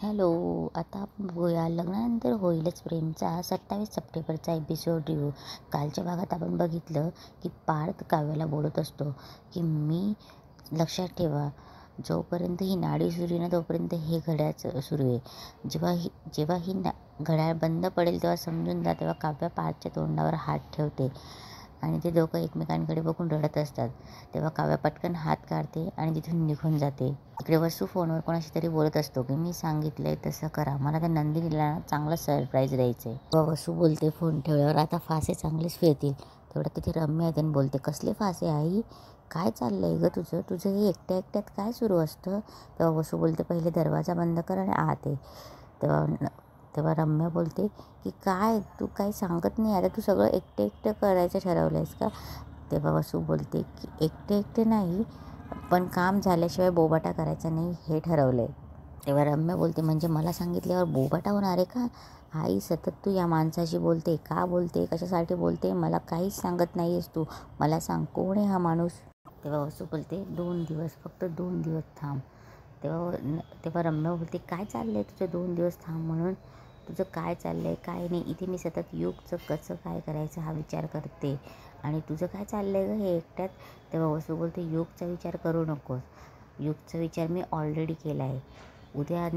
Hello. आता आपण बघूया लग्नानंतर होईलच प्रेमचा 27 सप्टेंबरचा एपिसोड रिव्ह्यू. कालच्या भागात आपण बघितलं की पार्थ काव्याला बोलत असतो की मी लक्षात ठेवा, जोपर्यंत ही नाडी सुरू ना तोपर्यंत हे घड्याळ सुरू आहे. जेव्हा ही घड्याळ बंद पडेल तेव्हा समजून जा. तेव्हा काव्या पार्थच्या तोंडावर हात ठेवते आणि ते दोघं एकमेकांकडे बघून रडत असतात. तेव्हा काव्या पटकन हात काढते आणि तिथून निघून जाते. इकडे वसू फोनवर कोणाशी तरी बोलत असतो की मी सांगितलंय तसं करा, मला त्या नंदिनीला चांगलं सरप्राईज द्यायचं आहे. तेव्हा वसू बोलते फोन ठेवल्यावर, आता फासे चांगलेच फिरतील. तेवढं तिथे रम्या येते आणि बोलते, कसले फासे आई, काय चाललंय ग तुझं हे एकट्या एकट्यात काय सुरू असतं. तेव्हा वसू बोलते, पहिले दरवाजा बंद कर आणि आत ये. तेव्हा तेव्हा रम्या बोलते की काय तू काही सांगत नाही, आता तू सगळं एकटं करायचं ठरवलं आहेस का. तेव्हा वसू बोलते की एकटे नाही, पण काम झाल्याशिवाय बोबाटा करायचा नाही हे ठरवलं आहे. तेव्हा रम्या बोलते, म्हणजे मला सांगितल्यावर बोबाटा होणार आहे का. आई, सतत तू या माणसाशी बोलते, का बोलते, कशासाठी बोलते, मला काहीच सांगत नाही आहेस तू, मला सांग कोण आहे हा माणूस. तेव्हा वसू बोलते, 2 दिवस, फक्त 2 दिवस थांब. तेव्हा रम्या बोलते, काय चाललं आहे तुझं 2 दिवस थांब म्हणून, तुझं काय चाललं आहे काय नाही, इथे मी सतत युगचं कसं काय करायचं हा विचार करते आणि तुझं काय चाललं आहे गं हे एकट्यात. तेव्हा वसू बोलते, युगचा विचार करू नकोस, युगचा विचार मी ऑलरेडी केला आहे. उद्या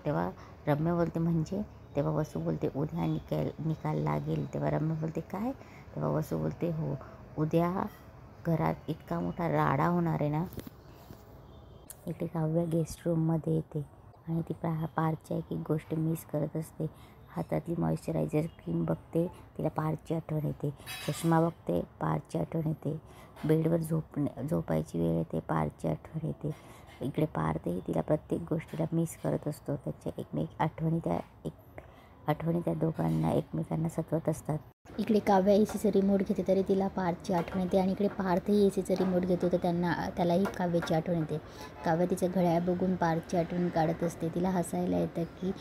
तेव्हा रम्या बोलते म्हणजे. तेव्हा वसू बोलते, उद्या निकाल लागेल. तेव्हा रम्या बोलते, काय. तेव्हा वसू बोलते, हो, उद्या घरात इतका मोठा राडा होणार आहे ना. इथे काव्या गेस्ट रूममध्ये येते आणि ती पार्थची एक गोष्ट मिस करत असते. हातातली मॉइश्चरायझर क्रीम बघते, तिला पार्थची आठवण येते. चष्मा बघते, पार्थची आठवण येते. बेडवर झोपायची वेळ येते, पार्थची आठवण येते. इकडे पार्थही तिला प्रत्येक गोष्टीला मिस करत असतो. त्याच्या आठवणी त्या दोघांना एकमेकांना सतवत असतात. इकडे काव्या एसीचं रिमोट घेते तरी तिला पार्थची आठवण येते आणि इकडे पार्थही एसीचं रिमोट घेतो तर त्यालाही काव्याची आठवण येते. काव्या तिचं घड्याळ बघून पार्थची आठवण काढत असते. तिला हसायला येतं की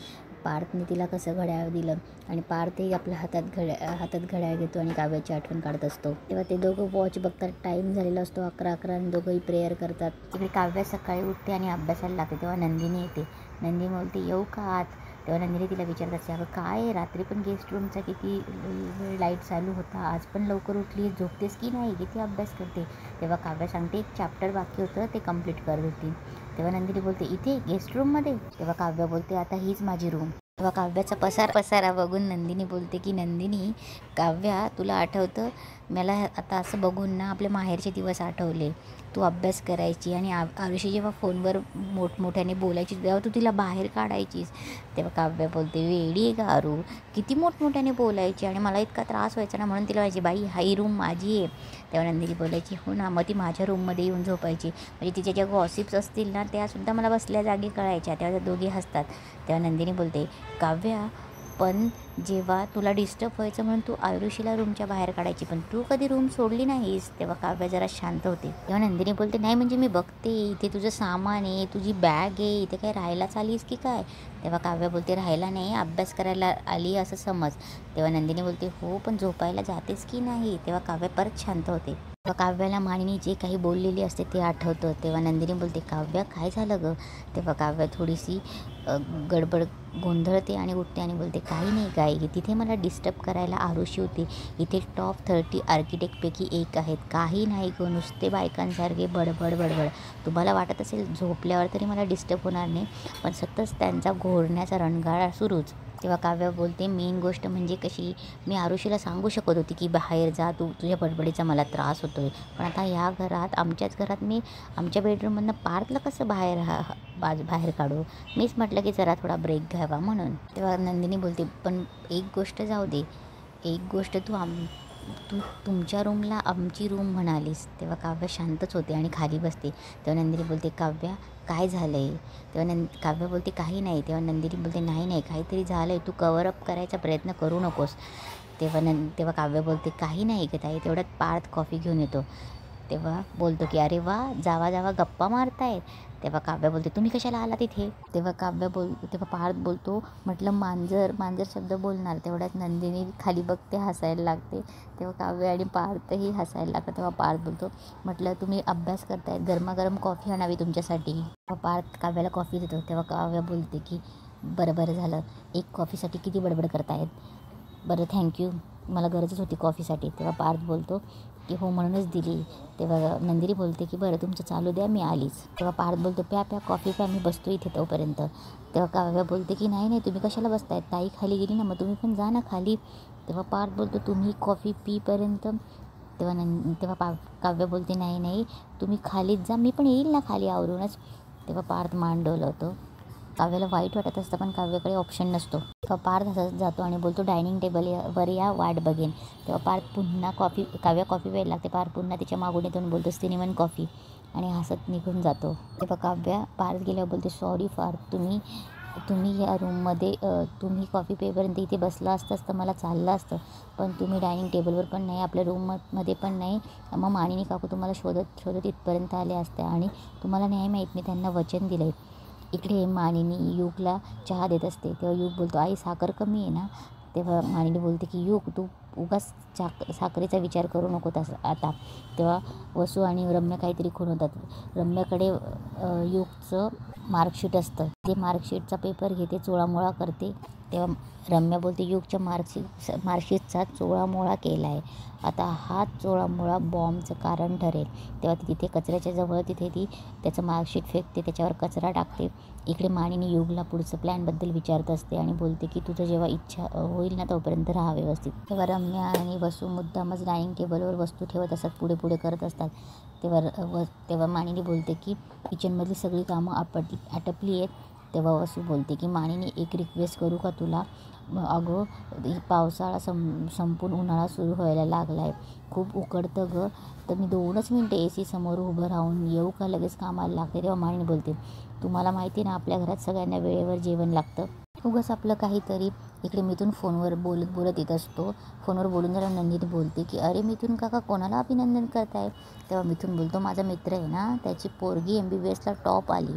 पार्थने तिला कसं घड्याळ दिलं आणि पार्थही आपल्या हातात घड्याळ घेतो आणि काव्याची आठवण काढत असतो. तेव्हा ते दोघं वॉच बघतात, टाईम झालेला असतो 11:11 आणि दोघंही प्रेयर करतात. तिकडे काव्या सकाळी उठते आणि अभ्यासाला लागते. तेव्हा नंदिनी येते. नंदिनी बोलते, येऊ का आत. तेव्हा नंदिनी तिला विचारत असते, अगं काय रात्री पण गेस्ट रूमचा किती वेळ लाईट चालू होता, आज पण लवकर उठली, झोपतेस की नाही, किती अभ्यास करते. तेव्हा काव्या सांगते, एक चॅप्टर बाकी होतं ते कंप्लीट करत होती. तेव्हा नंदिनी बोलते, इथे गेस्ट रूममध्ये. तेव्हा काव्या बोलते, आता हीच माझी रूम. तेव्हा काव्याचा पसारा बघून नंदिनी बोलते की नंदिनी, काव्या तुला आठवतं, मला आता असं बघून ना आपले माहेरचे दिवस आठवले. तू अभ्यास करायची आणि आरुषी जेव्हा फोनवर मोठमोठ्याने बोलायची तेव्हा तू तिला बाहेर काढायचीस. तेव्हा काव्या बोलते, वेडी आहे का आरू, किती मोठमोठ्याने बोलायची आणि मला इतका त्रास व्हायचा ना, म्हणून तिला व्हायची, बाई हाई रूम माझी आहे. तेव्हा नंदिनी बोलायची, हो ना, मग ती माझ्या रूममध्ये येऊन झोपायची, म्हणजे तिच्या ज्या गॉसिप्स असतील ना त्यासुद्धा मला बसल्या जागी कळायच्या. तेव्हा त्या दोघी हसतात. तेव्हा नंदिनी बोलते, काव्या पण जेव्हा तुला डिस्टर्ब व्हायचं म्हणून तू आरुषीला रूमच्या बाहेर काढायची, पण तू कधी रूम सोडली नाहीस. तेव्हा काव्या जरा शांत होते. तेव्हा नंदिनी बोलते, नाही म्हणजे मी बघते इथे तुझं सामान आहे, तुझी बॅग आहे, इथे काय राहायलाच आलीस की काय. तेव्हा काव्या बोलते, राहायला नाही, अभ्यास करायला आली असं समज. तेव्हा नंदिनी बोलते, हो पण झोपायला जातेस की नाही. तेव्हा काव्या परत शांत होते. तेव्हा काव्याला मानिनी जे काही बोललेली असते ते आठवतं. तेव्हा नंदिनी बोलते, काव्या काय झालं गं. तेव्हा काव्या थोडीशी गडबड गोंधळते आणि उठते आणि बोलते, काही नाही गाई, तिथे मला डिस्टर्ब करायला आरुषी होती, इथे टॉप 30 आर्किटेक्टपैकी एक आहेत, काही नाही गं, नुसते बायकांसारखे बडबड. तुम्हाला वाटत असेल झोपल्यावर तरी मला डिस्टर्ब होणार नाही, पण सतत त्यांचा घोरण्याचा रणगाडा सुरूच. तेव्हा काव्या बोलते, मेन गोष्ट म्हणजे कशी, मी आरुषीला सांगू शकत होती की बाहेर जा, तुझ्या बडबडीचा मला त्रास होतो आहे, पण आता ह्या घरात, आमच्याच घरात मी आमच्या बेडरूममधनं पार्थला कसं बाहेर काढू. मीच म्हटलं की जरा थोडा ब्रेक घ्यावा म्हणून. तेव्हा नंदिनी बोलते, पण एक गोष्ट जाऊ दे, एक गोष्ट तू तुमच्या रूमला आमची रूम म्हणालीस. तेव्हा काव्या शांतच होते आणि खाली बसते. तेव्हा नंदिनी बोलते, काव्या काय झालं आहे. तेव्हा काव्या बोलते, काही नाही. तेव्हा नंदिनी बोलते, नाही काहीतरी झालं आहे, तू कव्हरअप करायचा प्रयत्न करू नकोस. तेव्हा काव्य बोलते, काही नाही का ताई. तेवढ्यात पार्थ कॉफी घेऊन येतो. तेव्हा बोलतो की अरे वा, जावा गप्पा मारतायत. तेव्हा काव्या बोलते, तुम्ही कशाला आला तिथे. तेव्हा पार्थ बोलतो, म्हटलं मांजर शब्द बोलणार. तेवढ्यात नंदिनी खाली बघते, हसायला लागते. तेव्हा काव्य आणि पार्थही हसायला लागतात. तेव्हा पार्थ बोलतो, म्हटलं तुम्ही अभ्यास करतायत, गरमागरम कॉफी आणावी तुमच्यासाठी. तेव्हा पार्थ काव्याला कॉफी देतो. तेव्हा काव्या बोलते की बरं बरं झालं, एक कॉफीसाठी किती बडबड करतायत. बरं थँक्यू, मला गरजच होती कॉफीसाठी. तेव्हा पार्थ बोलतो की हो म्हणूनच दिली. तेव्हा नंदिनी बोलते की बरं तुमचं चालू द्या, मी आलीच. तेव्हा पार्थ बोलतो प्या प्या कॉफी प्या, मी बसतो इथे तोपर्यंत. तेव्हा काव्या बोलते की नाही नाही तुम्ही कशाला बसतायत, ताई खाली गेली ना, मग तुम्ही पण जा ना खाली. तेव्हा पार्थ बोलतो तुम्ही कॉफी पीपर्यंत. तेव्हा काव्य बोलते नाही नाही तुम्ही खालीच जा, मी पण येईल ना खाली आवरूनच. तेव्हा पार्थ मान डोलवतो. काव्याला वाईट वाटत असतं पण काव्याकडे ऑप्शन नसतो. तेव्हा पार्थ हसत जातो आणि बोलतो डायनिंग टेबलवर या वाट बघेन. तेव्हा पार्थ पुन्हा काव्या कॉफी प्यायला लागते. पार्थ पुन्हा तिच्या मागून येतो आणि बोलतो सिनेमन कॉफी आणि हसत निघून जातो. तेव्हा काव्या पार्थ गेल्यावर बोलते सॉरी पार्थ, तुम्ही या रूममध्ये तुम्ही कॉफी पेपर्यंत इथे बसला असताच तर मला चाललं असतं, पण तुम्ही डायनिंग टेबलवर पण नाही, आपल्या रूममध्ये पण नाही. मग मानिनी काकू तुम्हाला शोधत शोधत इथपर्यंत आले असते आणि तुम्हाला नाही माहीत मी त्यांना वचन दिलं आहे. इकडे मानिनी युगला चहा देत असते. तेव्हा युग बोलतो आई साखर कमी आहे ना. तेव्हा मानिनी बोलते की युग तू उगाच साखरेचा विचार करू नको आता. तेव्हा वसू आणि रम्या काहीतरी खून होतात. रम्याकडे युगचं मार्कशीट असतं. ते मार्कशीटचा पेपर घेते, चोळामोळा करते. तेव्हा रम्या बोलते युगच्या मार्कशीटचा चोळामोळा केला आहे, आता हा चोळामोळा बॉम्बचं कारण ठरेल. तेव्हा ती तिथे कचऱ्याच्या जवळ तिथे ती त्याचं मार्कशीट फेकते, त्याच्यावर कचरा टाकते. इकडे मानिनी युगला पुढचं प्लॅनबद्दल विचारत असते आणि बोलते की तुझं जेव्हा इच्छा होईल ना तोपर्यंत राहा व्यवस्थित. तेव्हा रम्या आणि वसू मुद्दामच डायनिंग टेबलवर वस्तू ठेवत असतात, पुढे पुढे करत असतात. तेव्हा मानिनी बोलते की किचनमधली सगळी कामं आटपली आहेत. तेव्हा वसू बोलते की मानिनी एक रिक्वेस्ट करू का तुला. अगं पावसाळा संपून उन्हाळा सुरू व्हायला लागला आहे, खूप उकडतं गं, तर मी 2च मिनटं AC समोर उभं राहून येऊ का, लगेच कामाला लागते. तेव्हा मानिनी बोलते तुम्हाला माहिती ना आपल्या घरात सगळ्यांना वेळेवर जेवण लागतं. उगाच आपलं काहीतरी. इकडे मिथून फोनवर बोलत येत असतो. फोनवर बोलून जरा नंदिनी बोलते की अरे मिथून काका कोणाला अभिनंदन करताय. तेव्हा मिथून बोलतो माझा मित्र आहे ना, त्याची पोरगी MBBSला टॉप आली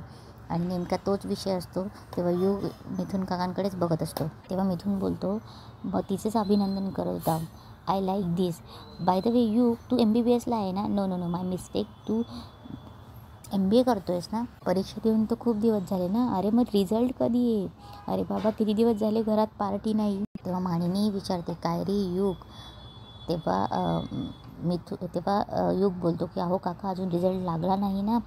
आणि नेमका तोच विषय असतो. तेव्हा युग मिथून काकांकडेच बघत असतो. तेव्हा मिथून बोलतो मग तिचंच अभिनंदन करत आहो, I like this. By the way युग तू MBBSला आहे ना. नो नो नो माय मिस्टेक, तू MBA करतो आहेस ना. परीक्षा देऊन तर खूप दिवस झाले ना. अरे मग रिझल्ट कधी आहे. अरे बाबा किती दिवस झाले घरात पार्टी नाही. तेव्हा मानिनी विचारते काय रे युग. तेव्हा युग बोलतो की अहो काका अजून रिझल्ट लागला नाही ना.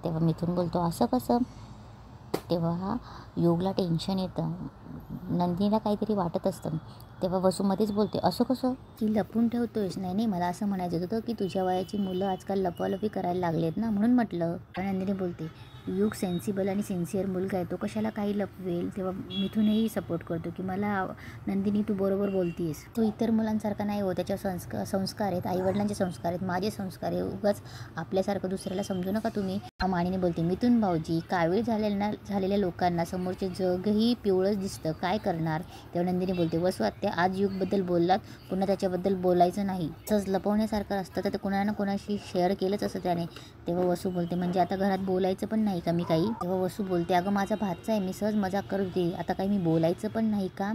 तेव्हा मिथून बोलतो असं कसं. तेव्हा युगला टेन्शन येतं, नंदिनीला काहीतरी वाटत असतं. तेव्हा वसूमध्येच बोलते असं कसं की लपून ठेवतोयस. नाही नाही मला असं म्हणायचं होतं की तुझ्या वयाची मुलं आजकाल लपवालपी करायला लागलेत ना म्हणून म्हटलं. नंदिनी बोलते युग सेन्सिबल आणि सिन्सिअर मुलगा आहे, तो कशाला काही लपवेल. तेव्हा मिथूनही सपोर्ट करतो की मला नंदिनी तू बरोबर बोलतीयस, तो इतर मुलांसारखा नाही हो, त्याच्या संस्कार आहेत, आईवडिलांचे संस्कार आहेत, माझे संस्कार आहे, उगाच आपल्यासारखं दुसऱ्याला समजू नका तुम्ही. मानिनी बोलते मिथून भाऊजी कावीळ झालेल्या लोकांना समोरचे जगही पिवळंच दिसतं, काय करणार. तेव्हा नंदिनी बोलते वसू आत्या आज युगबद्दल बोललात, पुन्हा त्याच्याबद्दल बोलायचं नाही. सहज लपवण्यासारखं असतं तर ते कोणाला ना कोणाशी शेअर केलंच असं त्याने. तेव्हा वसू बोलते म्हणजे आता घरात बोलायचं पण नाही का मी काही. तेव्हा वसू बोलते अगं माझा भाचा आहे, मी सहज मजाक करत होती, आता काही मी बोलायचं पण नाही का.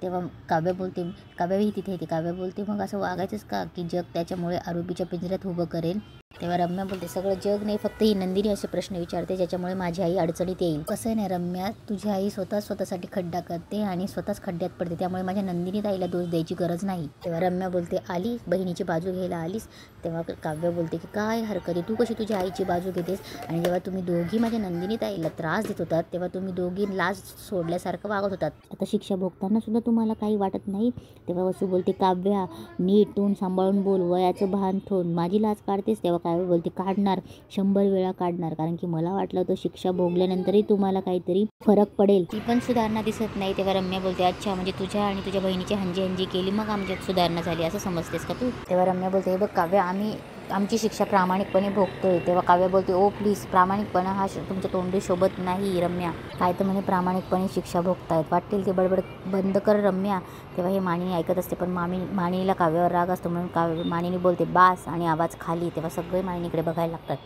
तेव्हा काव्याही तिथे येते. काव्य बोलते मग असं वागायचंच का की जग त्याच्यामुळे आरोपीच्या पिंजऱ्यात उभं करेल. तेव्हा रम्या बोलते सगळं जग नाही फक्त ही नंदिनी असे प्रश्न विचारते ज्याच्यामुळे माझी आई अडचणीत येईल. कसं आहे ना रम्या, तुझी आई स्वतःसाठी खड्डा करते आणि स्वतःच खड्ड्यात पडते, त्यामुळे माझ्या नंदिनी ताईला दोष द्यायची गरज नाही. तेव्हा रम्या बोलते आली बहिणीची बाजू घ्यायला आलीस. तेव्हा काव्य बोलते की काय हरकत आहे, तू कशी तुझ्या आईची बाजू घेतेस, आणि जेव्हा तुम्ही दोघी माझ्या नंदिनी ताईला त्रास देत होतात तेव्हा तुम्ही दोघी लाज सोडल्यासारखं वागत होतात, आता शिक्षा भोगताना सुद्धा तुम्हाला काही वाटत नाही. तेव्हा वसू बोलते काव्या नीट तोंड सांभाळून बोल, वयाचं भान ठेवून, माझी लाज काढतेस. तेव्हा काव्य बोलते काढणार, 100 वेळा काढणार, कारण की मला वाटलं होतं शिक्षा भोगल्यानंतरही तुम्हाला काहीतरी फरक पडेल, ती पण सुधारणा दिसत नाही. तेव्हा रम्या बोलते अच्छा म्हणजे तुझ्या आणि तुझ्या बहिणीची हंजी केली मग आमच्यात सुधारणा झाली असं समजतेस का तू. तेव्हा रम्या बोलते हे बघ काव्य आम्ही आमची शिक्षा प्रामाणिकपणे भोगतोय. तेव्हा काव्य बोलते ओ प्लीज, प्रामाणिकपणा हा तुमच्या तोंडी शोभत नाही रम्या, काय तर म्हणे प्रामाणिकपणे शिक्षा भोगतायत, वाटेल ते बडबड बंद कर रम्या. तेव्हा हे मानिनी ऐकत असते पण मानिनीला काव्यावर राग असतो म्हणून मानिनी बोलते बास आणि आवाज खाली. तेव्हा सगळे मानिनीकडे बघायला लागतात.